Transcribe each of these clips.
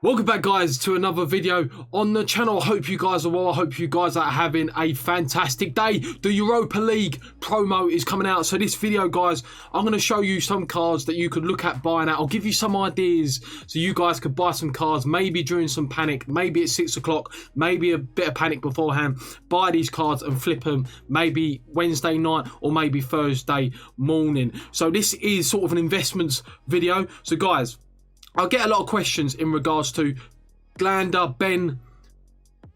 Welcome back, guys, to another video on the channel. I hope you guys are well. I hope you guys are having a fantastic day. The Europa League promo is coming out. So this video, guys, I'm going to show you some cards that you could look at buying out. I'll give you some ideas so you guys could buy some cards, maybe during some panic, maybe at 6 o'clock, maybe a bit of panic beforehand. Buy these cards and flip them maybe Wednesday night or maybe Thursday morning. So this is sort of an investments video. So, guys, I'll get a lot of questions in regards to Glander, Ben.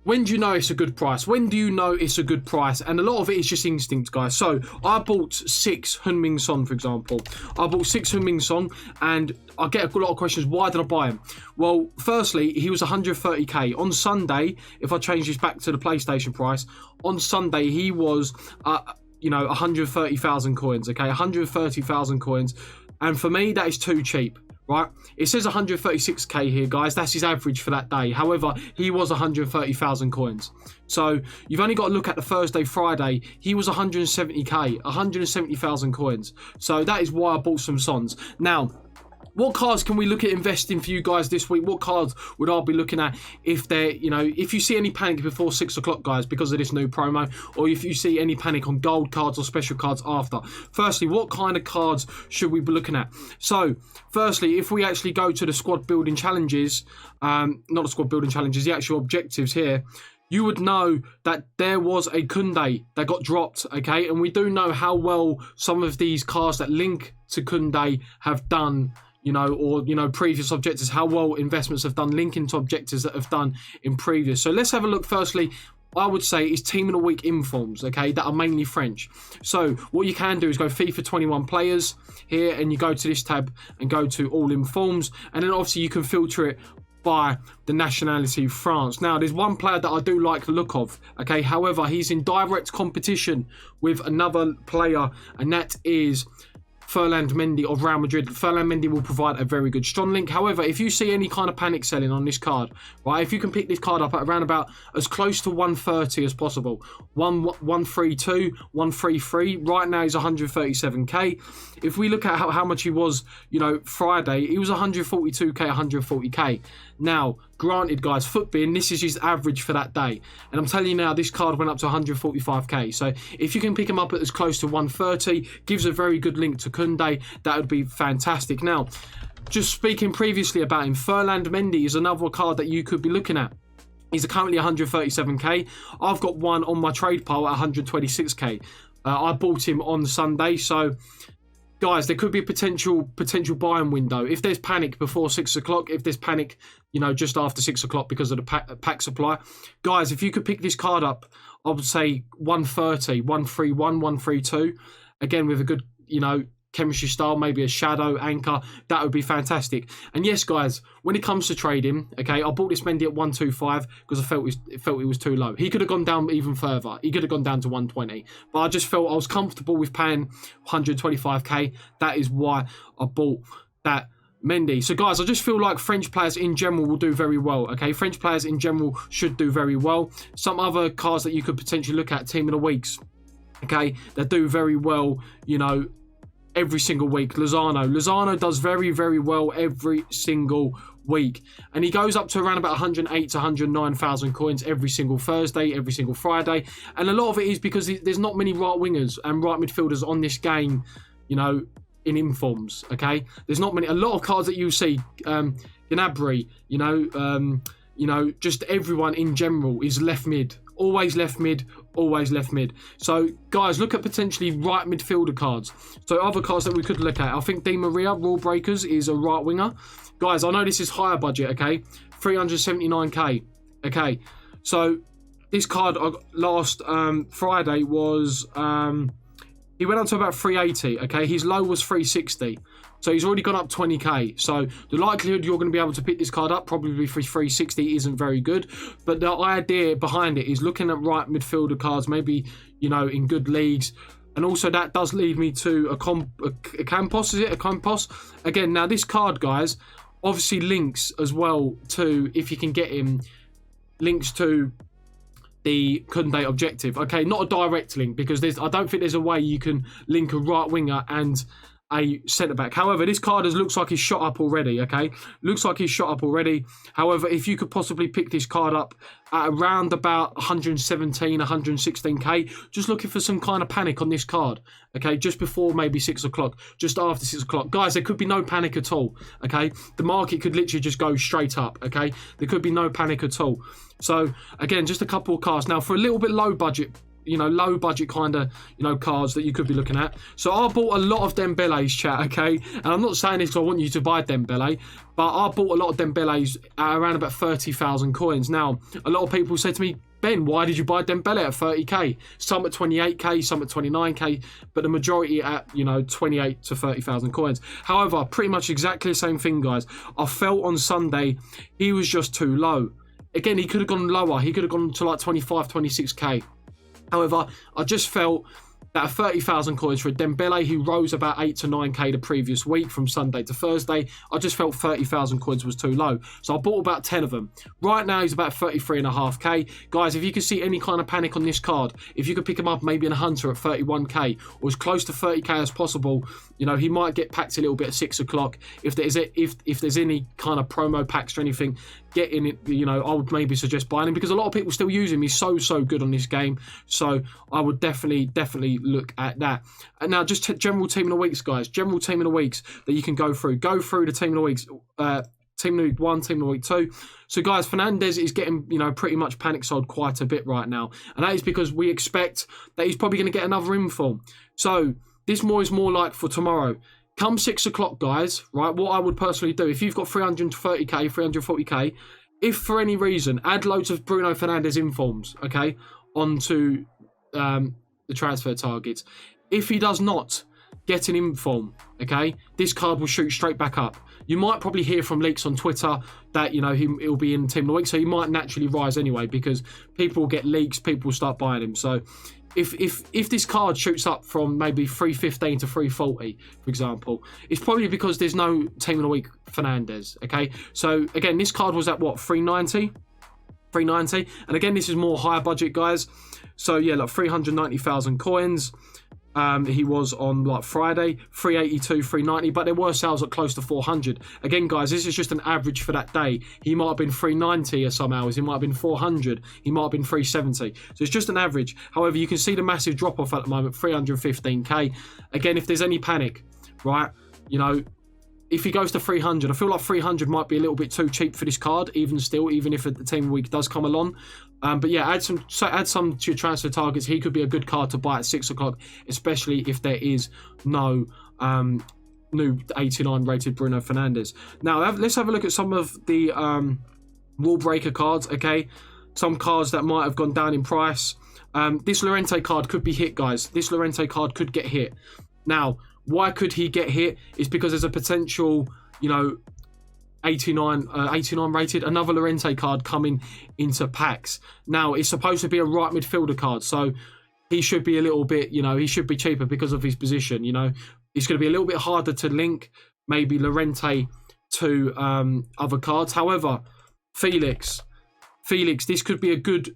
When do you know it's a good price? When do you know it's a good price? And a lot of it is just instinct, guys. So I bought 6 Heung-min Son, for example. I bought 6 Heung-min Son, and I get a lot of questions. Why did I buy him? Well, firstly, he was 130k. On Sunday, if I change this back to the PlayStation price, on Sunday he was, 130,000 coins. Okay, 130,000 coins, and for me that is too cheap. Right, it says 136k here, guys. That's his average for that day. However, he was 130,000 coins. So you've only got to look at the Thursday, Friday. He was 170k, 170,000 coins. So that is why I bought some Sons. Now, what cards can we look at investing for you guys this week? What cards would I be looking at if they're, if you see any panic before 6 o'clock, guys, because of this new promo, or if you see any panic on gold cards or special cards after? Firstly, what kind of cards should we be looking at? So, firstly, if we actually go to the squad building challenges, not the squad building challenges, the actual objectives here, you would know that there was a Kunde that got dropped, okay? And we do know how well some of these cards that link to Kunde have done, previous objectives, how well investments have done linking to objectives that have done in previous. So let's have a look. Firstly, I would say is team of the week informs, okay, that are mainly French. So what you can do is go FIFA 21 players here, and you go to this tab and go to all informs, and then obviously you can filter it by the nationality of France. Now, there's one player that I do like the look of, okay, however, he's in direct competition with another player, and that is Ferland Mendy of Real Madrid. Ferland Mendy will provide a very good strong link. However, if you see any kind of panic selling on this card, right, if you can pick this card up at around about as close to 130 as possible, 132, 133, right now he's 137k. If we look at how much he was, Friday, he was 142k, 140k. Now, granted, guys, FUTBIN, this is his average for that day. And I'm telling you now, this card went up to 145k. So if you can pick him up at as close to 130, gives a very good link to Kunde, that would be fantastic. Now, just speaking previously about him, Ferland Mendy is another card that you could be looking at. He's currently 137k. I've got one on my trade pile at 126k. I bought him on Sunday, so guys, there could be a potential buying window. If there's panic before 6 o'clock, if there's panic, just after 6 o'clock because of the pack supply. Guys, if you could pick this card up, I would say 130, 131, 132. Again, with a good, chemistry style, maybe a shadow anchor, that would be fantastic. And yes, guys, when it comes to trading, okay, I bought this Mendy at 125 because I felt it was too low. He could have gone down even further. He could have gone down to 120, but I just felt I was comfortable with paying 125k. That is why I bought that Mendy. So, guys, I just feel like French players in general will do very well, okay? French players in general should do very well. Some other cards that you could potentially look at, team of the weeks, okay, that do very well, every single week. Lozano does very, very well every single week, and he goes up to around about 108 to 109,000 coins every single Thursday, every single Friday. And a lot of it is because there's not many right wingers and right midfielders on this game, in informs, okay? There's not many. A lot of cards that you see, Gnabry, just everyone in general is left mid. Always left mid, always left mid. So, guys, look at potentially right midfielder cards. So, other cards that we could look at. I think Di Maria, Rule Breakers, is a right winger. Guys, I know this is higher budget, okay? 379k, okay? So, this card last Friday was, he went up to about 380, okay? His low was 360. So he's already gone up 20k. So the likelihood you're going to be able to pick this card up probably for 360 isn't very good. But the idea behind it is looking at right midfielder cards, maybe, in good leagues. And also that does lead me to a Campos, is it? A Campos? Again, now this card, guys, obviously links as well to, if you can get him, links to the Kunde objective. Okay, not a direct link, because I don't think there's a way you can link a right winger and a centre-back. However, this card looks like he's shot up already, okay? Looks like he's shot up already. However, if you could possibly pick this card up at around about 117, 116k, just looking for some kind of panic on this card, okay? Just before maybe 6 o'clock, just after 6 o'clock. Guys, there could be no panic at all, okay? The market could literally just go straight up, okay? There could be no panic at all. So, again, just a couple of cards. Now, for a little bit low budget, low budget kind of, cards that you could be looking at. So I bought a lot of Dembele's, chat, okay? And I'm not saying this because I want you to buy Dembele, but I bought a lot of Dembele's at around about 30,000 coins. Now, a lot of people say to me, Ben, why did you buy Dembele at 30k? Some at 28k, some at 29k, but the majority at, 28 to 30,000 coins. However, pretty much exactly the same thing, guys. I felt on Sunday he was just too low. Again, he could have gone lower. He could have gone to like 25, 26k. However, I just felt that at 30,000 coins for a Dembele who rose about 8 to 9k the previous week from Sunday to Thursday, I just felt 30,000 coins was too low. So I bought about 10 of them. Right now, he's about 33.5k. Guys, if you can see any kind of panic on this card, if you could pick him up maybe in a Hunter at 31k or as close to 30k as possible, he might get packed a little bit at 6 o'clock. If there's any kind of promo packs or anything, get in it. I would maybe suggest buying him because a lot of people still use him. He's so good on this game. So I would definitely look at that. And now just general team of the weeks, guys. General team of the weeks that you can go through. Go through the team of the weeks. Team of the week 1, team of the week 2. So guys, Fernandes is getting, pretty much panic sold quite a bit right now. And that is because we expect that he's probably going to get another inform. So this is more like for tomorrow. Come 6 o'clock, guys, right, what I would personally do, if you've got 330k, 340k, if for any reason, add loads of Bruno Fernandes informs, okay, onto the transfer targets. If he does not get an inform, okay, this card will shoot straight back up. You might probably hear from leaks on Twitter that, he'll be in Team of the Week, so he might naturally rise anyway because people will get leaks, people will start buying him. So if this card shoots up from maybe 315 to 340, for example, it's probably because there's no Team of the Week Fernandes, okay? So, again, this card was at, what, 390? 390. And, again, this is more higher budget, guys. So, yeah, like 390,000 coins. He was on like Friday, 382, 390, but there were sales at close to 400. Again, guys, this is just an average for that day. He might have been 390 at some hours. He might have been 400. He might have been 370. So it's just an average. However, you can see the massive drop off at the moment, 315k. Again, if there's any panic, right, if he goes to 300, I feel like 300 might be a little bit too cheap for this card, even if the team of the week does come along. But yeah, add some to your transfer targets. He could be a good card to buy at 6 o'clock, especially if there is no new 89 rated Bruno Fernandes. Now, let's have a look at some of the wall breaker cards, okay? Some cards that might have gone down in price. This Llorente card could be hit, guys. This Llorente card could get hit. Now, why could he get hit? Is because there's a potential, 89 rated, another Llorente card coming into packs. Now, it's supposed to be a right midfielder card, so he should be a little bit, he should be cheaper because of his position, It's going to be a little bit harder to link maybe Llorente to other cards. However, Felix, this could be a good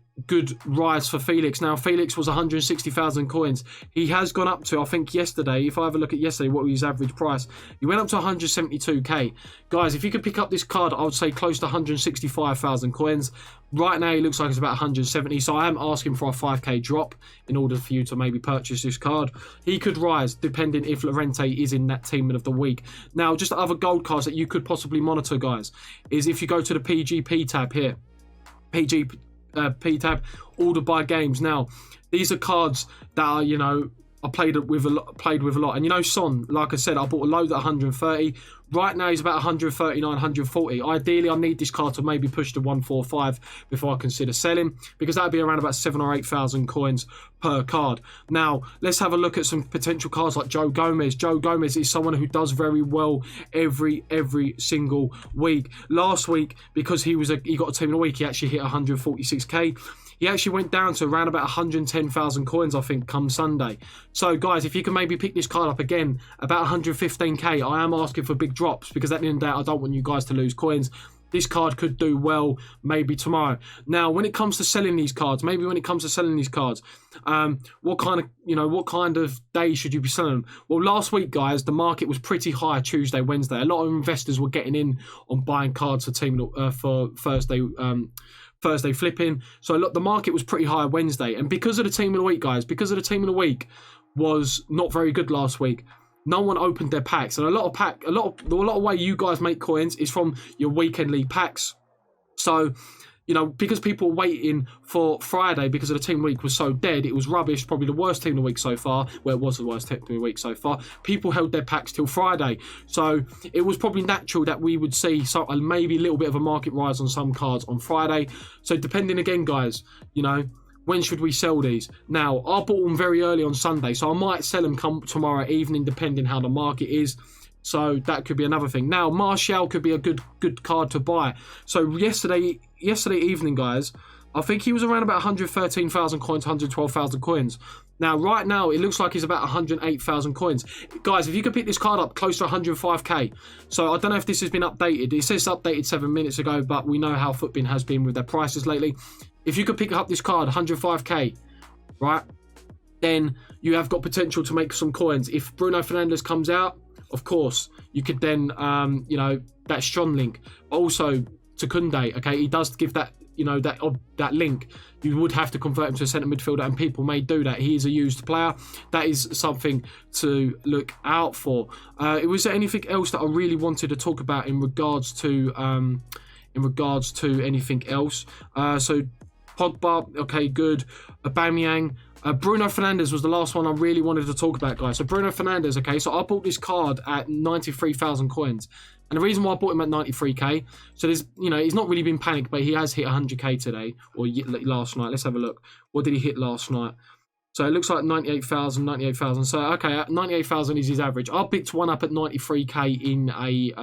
rise for Felix. Now, Felix was 160,000 coins. He has gone up to, I think yesterday, if I have a look at yesterday, what was his average price? He went up to 172k. Guys, if you could pick up this card, I would say close to 165,000 coins. Right now, he looks like it's about 170, so I am asking for a 5k drop in order for you to maybe purchase this card. He could rise, depending if Llorente is in that team of the week. Now, just the other gold cards that you could possibly monitor, guys, is if you go to the PGP tab here, PGP tab, order by games. Now, these are cards that are, I played with a lot. And Son, like I said, I bought a load at 130. Right now, he's about 139, 140. Ideally, I need this card to maybe push to 145 before I consider selling, because that would be around about 7,000 or 8,000 coins per card. Now, let's have a look at some potential cards like Joe Gomez. Joe Gomez is someone who does very well every single week. Last week, because he got a team of the week, he actually hit 146k. He actually went down to around about 110,000 coins, I think, come Sunday. So, guys, if you can maybe pick this card up again, about 115k, I am asking for big drops, because at the end of the day, I don't want you guys to lose coins. this card could do well maybe tomorrow. Now, when it comes to selling these cards, what kind of day should you be selling them? Well, last week, guys, the market was pretty high Tuesday, Wednesday. A lot of investors were getting in on buying cards for Thursday flipping. So look, the market was pretty high Wednesday, and because of the team of the week, guys, because of the team of the week was not very good last week, no one opened their packs, and a lot of way you guys make coins is from your weekend league packs. So, because people were waiting for Friday because of the team of the week was so dead, it was rubbish, probably the worst team of the week so far. Well, it was the worst team of the week so far. People held their packs till Friday. So it was probably natural that we would see maybe a little bit of a market rise on some cards on Friday. So depending again, guys, when should we sell these? Now, I bought them very early on Sunday, so I might sell them come tomorrow evening, depending how the market is. So that could be another thing. Now, Martial could be a good card to buy. So yesterday evening, guys, I think he was around about 113,000 coins, 112,000 coins. Now, right now, it looks like he's about 108,000 coins. Guys, if you could pick this card up close to 105k. So I don't know if this has been updated. It says updated 7 minutes ago, but we know how Futbin has been with their prices lately. If you could pick up this card, 105k, right, then you have got potential to make some coins. If Bruno Fernandes comes out, of course, you could then, that strong link. Also, to Kunde, okay, he does give that, that link. You would have to convert him to a centre midfielder, and people may do that. He is a used player. That is something to look out for. Was there anything else that I really wanted to talk about in regards to anything else? So Pogba, okay, good. Aubameyang. Bruno Fernandes was the last one I really wanted to talk about, guys. So Bruno Fernandes, okay, so I bought this card at 93,000 coins. And the reason why I bought him at 93k, so there's, he's not really been panicked, but he has hit 100k today, or last night. Let's have a look. What did he hit last night? So it looks like 98,000. So, okay, 98,000 is his average. I picked one up at 93k in a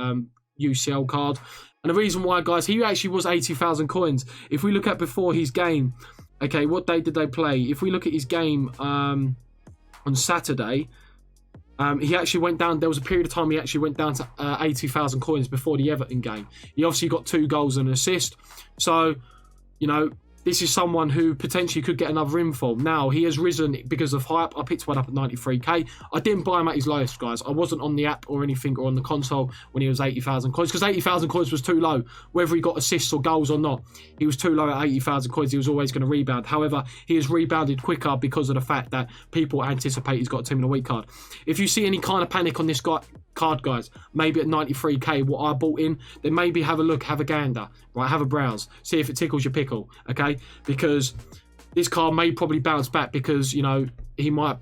UCL card. And the reason why, guys, he actually was 80,000 coins. If we look at before his game, okay, what day did they play? If we look at his game on Saturday, he actually went down. There was a period of time he actually went down to 80,000 coins before the Everton game. He obviously got 2 goals and an assist. So, this is someone who potentially could get another inform. Now, he has risen because of hype. I picked one up at 93k. I didn't buy him at his lowest, guys. I wasn't on the app or anything or on the console when he was 80,000 coins, because 80,000 coins was too low. Whether he got assists or goals or not, he was too low at 80,000 coins. He was always going to rebound. However, he has rebounded quicker because of the fact that people anticipate he's got a team of the week card. If you see any kind of panic on this card, guys, maybe at 93k, what I bought in, then maybe have a look, have a gander, right? Have a browse, see if it tickles your pickle, okay? Because this card may probably bounce back because, he might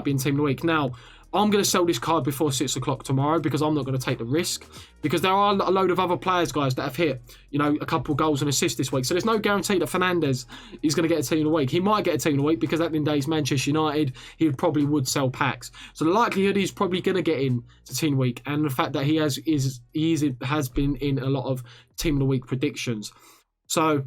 be in team of the week. Now, I'm going to sell this card before 6 o'clock tomorrow because I'm not going to take the risk, because there are a load of other players, guys, that have hit, a couple of goals and assists this week. So there's no guarantee that Fernandes is going to get a team of the week. He might get a team of the week because at the end of the day, he's Manchester United. He probably would sell packs. So the likelihood he's probably going to get in to team of the week, and the fact that he has been in a lot of team of the week predictions. So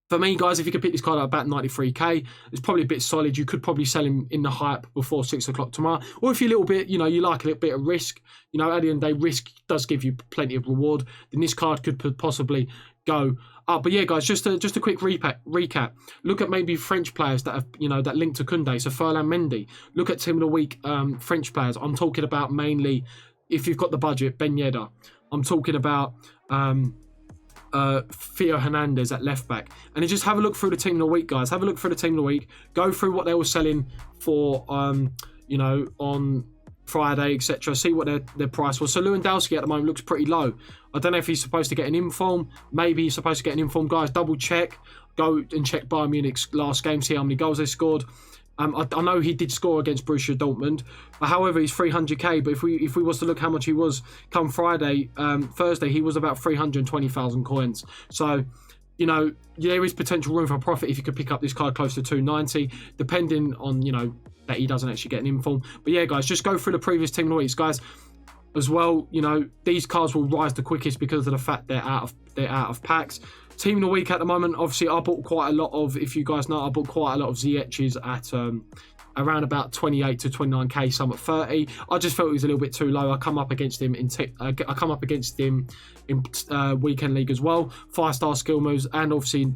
for me, guys, if you could pick this card up about 93k, it's probably a bit solid. You could probably sell him in the hype before 6 o'clock tomorrow. Or if you're a little bit, you like a little bit of risk, at the end of the day, risk does give you plenty of reward, then this card could possibly go up. But yeah, guys, just a quick recap. Look at maybe French players that have, that link to Kunde. So Ferland Mendy. Look at team of the week French players. I'm talking about mainly, if you've got the budget, Ben Yedder. I'm talking about Theo Hernandez at left back, and then just have a look through the team of the week, guys. Have a look through the team of the week. Go through what they were selling for, on Friday, etc. See what their price was. So Lewandowski at the moment looks pretty low. I don't know if he's supposed to get an inform. Maybe he's supposed to get an inform, guys. Double check. Go and check Bayern Munich's last game. See how many goals they scored. I know he did score against Borussia Dortmund, but however, he's 300k. But if we was to look how much he was come Thursday, he was about 320,000 coins. So, there is potential room for profit if you could pick up this card close to 290, depending on, that he doesn't actually get an inform. But yeah, guys, just go through the previous team of the weeks, guys. As well, these cards will rise the quickest because of the fact they're out of packs. Team of the week at the moment, obviously, I bought quite a lot of, if you guys know, I bought quite a lot of Ziyech's around about 28 to 29k, some at 30. I just felt it was a little bit too low. I come up against him in weekend league as well. 5-star skill moves, and obviously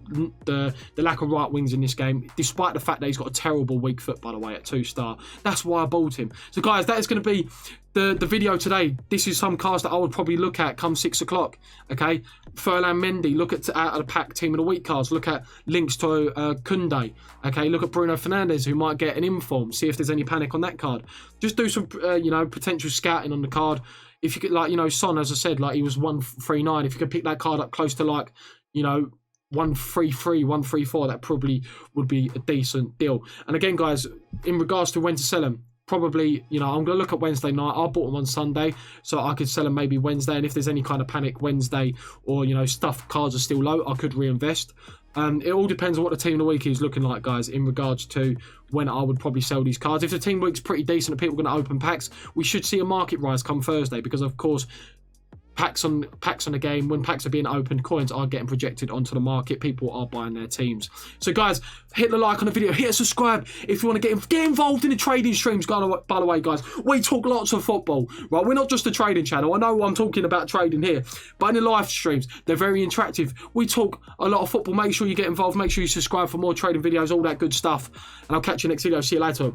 the lack of right wings in this game, despite the fact that he's got a terrible weak foot, by the way, at 2-star. That's why I bought him. So guys, that is going to be the video today. This is some cards that I would probably look at come 6 o'clock. Okay, Furlan Mendy, look at out of the pack team of the week cards. Look at links to Kunde. Okay, look at Bruno Fernandes, who might get an inform. See if there's any panic on that card. Just do some potential scouting on the card. If you could, like, Son, as I said, like, he was 139. If you could pick that card up close to, like, 133, 134, that probably would be a decent deal. And again, guys, in regards to when to sell them, probably, I'm going to look at Wednesday night. I bought them on Sunday, so I could sell them maybe Wednesday. And if there's any kind of panic Wednesday, or, stuff cards are still low, I could reinvest. It all depends on what the team of the week is looking like, guys, in regards to when I would probably sell these cards. If the team week's pretty decent and people are going to open packs, we should see a market rise come Thursday, because, of course, packs on the game, when packs are being opened, coins are getting projected onto the market. People are buying their teams. So guys, hit the like on the video, hit a subscribe if you want to get involved in the trading streams. By the way, guys, we talk lots of football, right? We're not just a trading channel. I know I'm talking about trading here, but in the live streams, they're very interactive. We talk a lot of football. Make sure you get involved. Make sure you subscribe for more trading videos, all that good stuff. And I'll catch you next video. See you later.